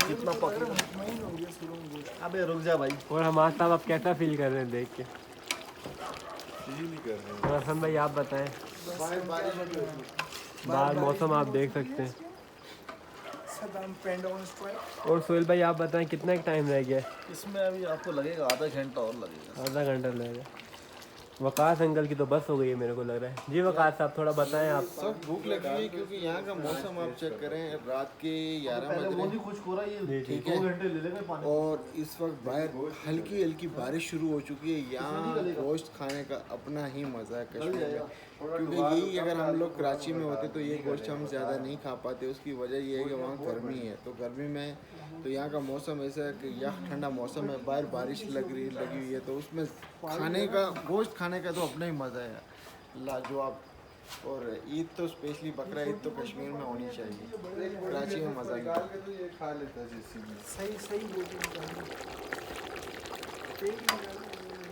कितना पकड़ा मुतमईन हो गया शुरू में गोश्त। अबे रुक जा भाई। और हमारे साहब आप कैसा फील कर रहे हैं देख के? फील ही कर रहे हैं। और हसन भाई आप बताएं, बस बाहर मौसम आप देख सकते हैं। सदाम पेंडोन स्ट्राइक। और सोहेल भाई आप बताएं कितना टाइम रह गया है? इसमें अभी आपको लगेगा आधा घंटा और लगेगा। आधा घंटा लगेगा। वकास अंकल की तो बस हो गई है मेरे को लग रहा है। जी वकास साहब थोड़ा बताएं आप। सब भूख लगी है क्योंकि यहाँ का मौसम आप चेक करें, रात के 11 पहले बज वो रहे नहीं खुश हो रहा है, ये ठीक 2 है। घंटे ले लेंगे पानी। और इस वक्त बाहर हल्की हल्की बारिश शुरू हो चुकी है। यहाँ गोश्त खाने का अपना ही मज़ा है कश्मीर में, क्योंकि यही अगर हम लोग कराची में होते तो ये गोश्त हम ज़्यादा नहीं खा पाते। उसकी वजह ये है कि वहाँ गर्मी है, तो गर्मी में तो यहाँ का मौसम ऐसा है कि यहाँ ठंडा मौसम है, बाहर बारिश लगी हुई है, तो उसमें खाने का गोश्त खाने का तो अपना ही मज़ा है लाजवाब। और ईद तो स्पेशली बकरा ईद तो कश्मीर में होनी चाहिए, कराची में मज़ा नहीं। सही सही बोल रहे हैं।